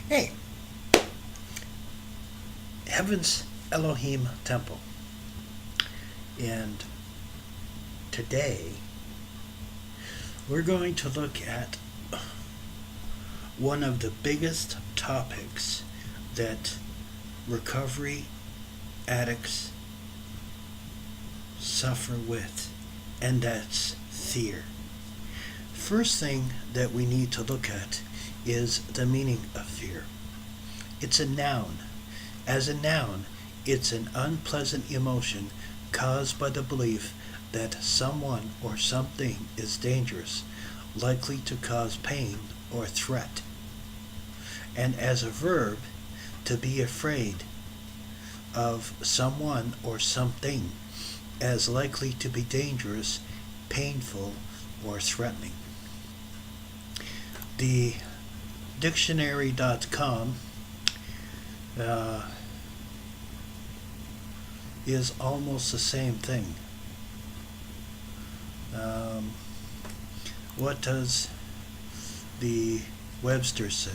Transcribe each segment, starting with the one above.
Hey, Heaven's Elohym Temple. And today we're going to look at one of the biggest topics that recovery addicts suffer with, and that's fear. First thing that we need to look at is the meaning of fear. It's a noun. As a noun, it's an unpleasant emotion caused by the belief that someone or something is dangerous, likely to cause pain or threat. And as a verb, to be afraid of someone or something as likely to be dangerous, painful, or threatening. The dictionary.com is almost the same thing. What does the Webster say?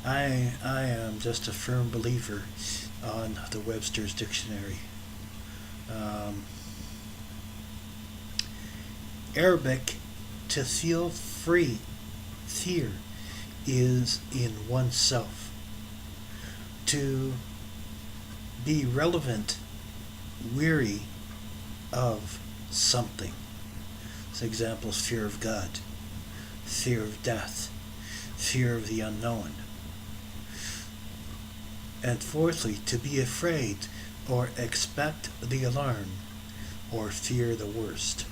I am just a firm believer on the Webster's dictionary. Arabic, to feel free, fear, is in oneself. To be relevant, weary of something. So examples: fear of God, fear of death, fear of the unknown. And fourthly, to be afraid or expect the alarm or fear the worst.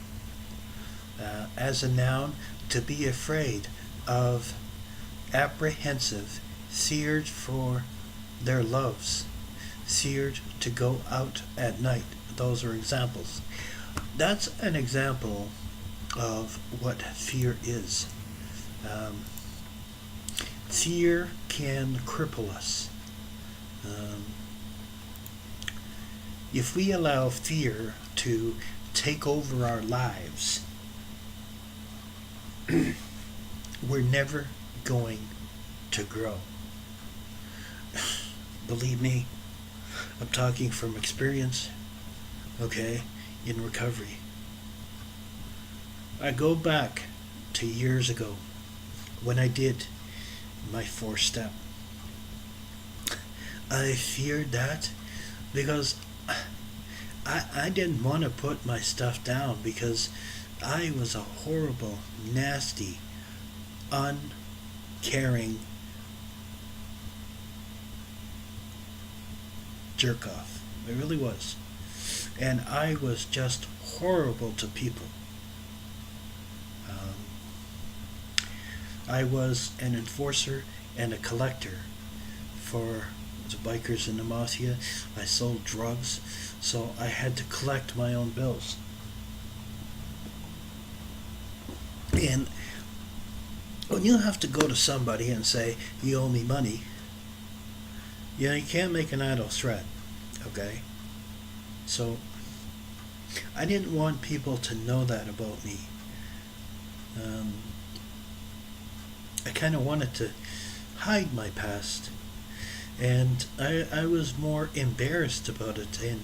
As a noun, to be afraid of, apprehensive, feared for their loves, feared to go out at night. Those are examples. That's an example of what fear is. Fear can cripple us. If we allow fear to take over our lives, we're never going to grow. Believe me, I'm talking from experience, okay, in recovery. I go back to years ago when I did my 4-step. I feared that because I didn't want to put my stuff down because I was a horrible, nasty, uncaring jerk off. I really was. And I was just horrible to people. I was an enforcer and a collector for the bikers in the mafia. I sold drugs, so I had to collect my own bills. And when you have to go to somebody and say, you owe me money, you can't make an idle threat, okay? So I didn't want people to know that about me. I kind of wanted to hide my past, and I was more embarrassed about it and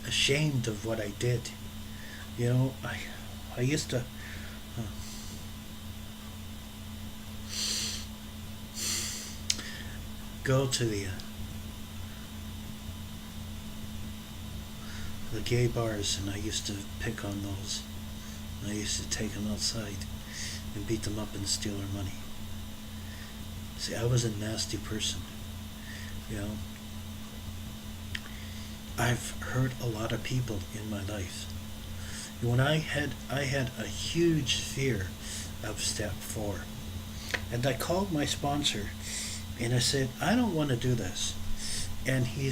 ashamed of what I did. I used to go to the gay bars, and I used to pick on those. I used to take them outside and beat them up and steal their money. See, I was a nasty person. I've hurt a lot of people in my life. When I had a huge fear of step 4, and I called my sponsor, and I said, I don't want to do this. And he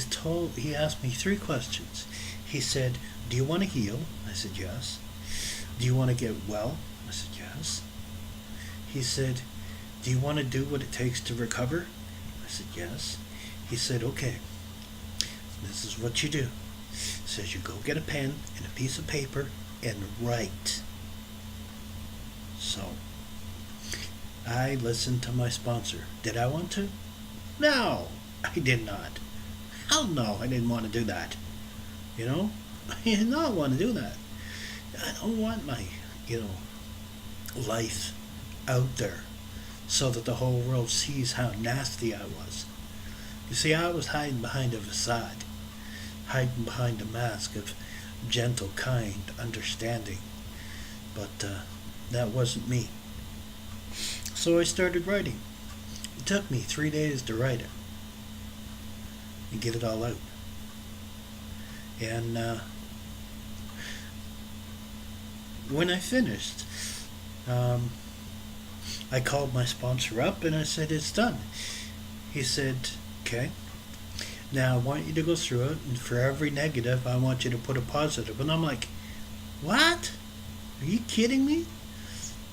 asked me 3 questions. He said, do you want to heal? I said, yes. Do you want to get well? I said, yes. He said, do you want to do what it takes to recover? I said, yes. He said, okay, this is what you do. He says you go get a pen and a piece of paper and write. So I listened to my sponsor. Did I want to? No, I did not. Hell no, I didn't want to do that. You know? I did not want to do that. I don't want my, you know, life out there so that the whole world sees how nasty I was. You see, I was hiding behind a facade, hiding behind a mask of gentle, kind, understanding. But that wasn't me. So I started writing. It took me 3 days to write it and get it all out. And when I finished, I called my sponsor up and I said, it's done. He said, okay, now I want you to go through it, and for every negative, I want you to put a positive. And I'm like, what? Are you kidding me?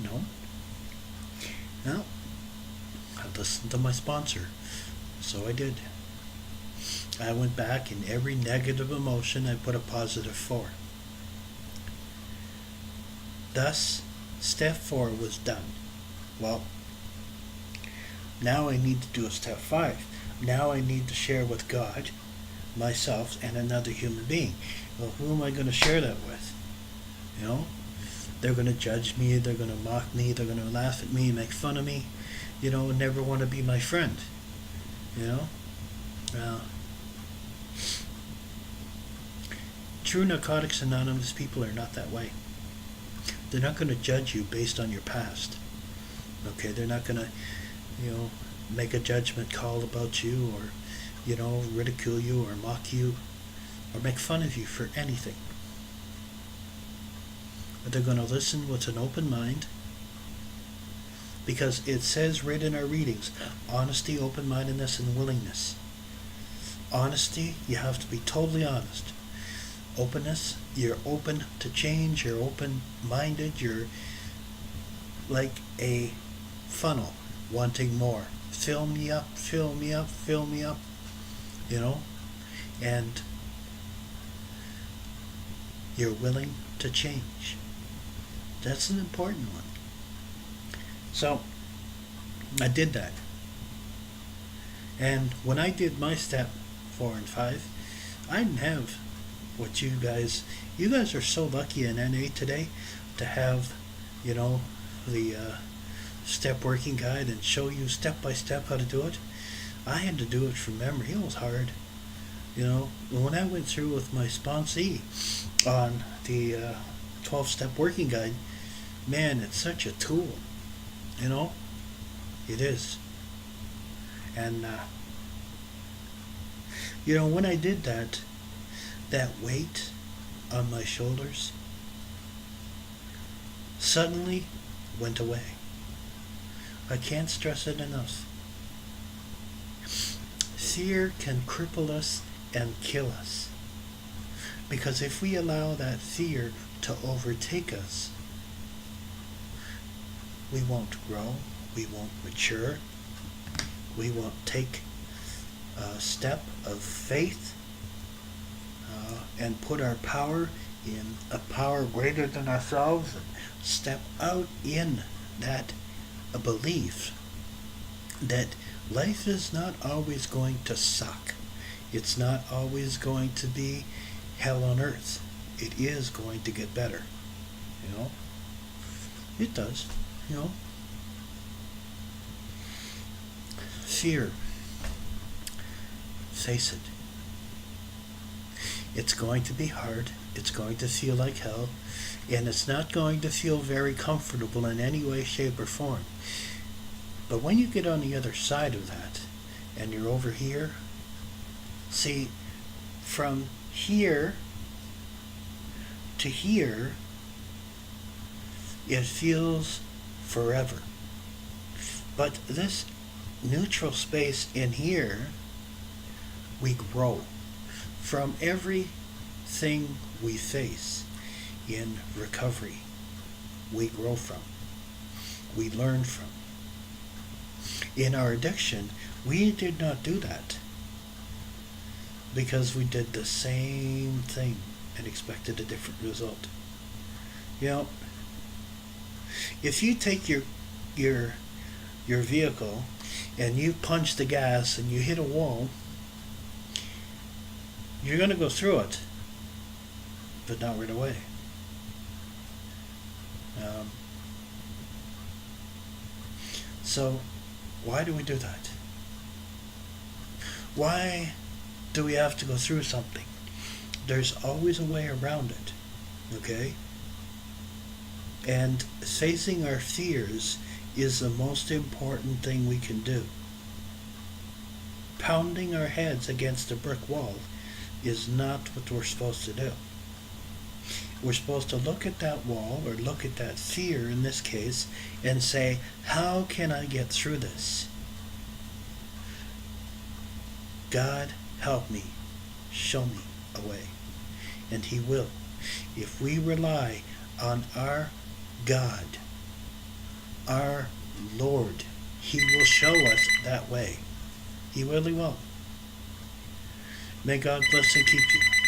No. No. I listened to my sponsor. So I did. I went back, and every negative emotion I put a positive for. Thus, step 4 was done. Well, now I need to do a step 5. Now I need to share with God, myself, and another human being. Well, who am I going to share that with? You know? They're going to judge me, they're going to mock me, they're going to laugh at me, make fun of me, you know, and never want to be my friend. You know? True Narcotics Anonymous people are not that way. They're not going to judge you based on your past. Okay, they're not going to, you know, make a judgment call about you, or, you know, ridicule you or mock you or make fun of you for anything. But they're going to listen with an open mind, because it says right in our readings, honesty, open-mindedness, and willingness. Honesty, you have to be totally honest. Openness, you're open to change, you're open-minded, you're like a funnel wanting more. Fill me up, fill me up, fill me up, you know, and you're willing to change. That's an important one. So, I did that. And when I did my step 4 and 5, I didn't have what you guys are so lucky in NA today to have, you know, the step working guide and show you step by step how to do it. I had to do it from memory. It was hard. You know, when I went through with my sponsee on the 12-step working guide, man, it's such a tool. You know, it is. And, you know, when I did that, that weight on my shoulders suddenly went away. I can't stress it enough. Fear can cripple us and kill us. Because if we allow that fear to overtake us, we won't grow, we won't mature, we won't take a step of faith and put our power in a power greater than ourselves, and step out in that a belief that life is not always going to suck. It's not always going to be hell on earth. It is going to get better. You know? It does. You know? Fear. Face it. It's going to be hard. It's going to feel like hell. And it's not going to feel very comfortable in any way, shape, or form. But when you get on the other side of that, and you're over here, see, from here to here, it feels forever. But this neutral space in here, we grow from everything we face in recovery. We grow from. We learn from. In our addiction, we did not do that because we did the same thing and expected a different result. You know, if you take your vehicle and you punch the gas and you hit a wall, you're going to go through it, but not right away. So why do we do that? Why do we have to go through something? There's always a way around it, okay? And facing our fears is the most important thing we can do. Pounding our heads against a brick wall is not what we're supposed to do. We're supposed to look at that wall, or look at that fear in this case, and say, how can I get through this? God, help me. Show me a way. And He will. If we rely on our God, our Lord, He will show us that way. He really will. May God bless and keep you.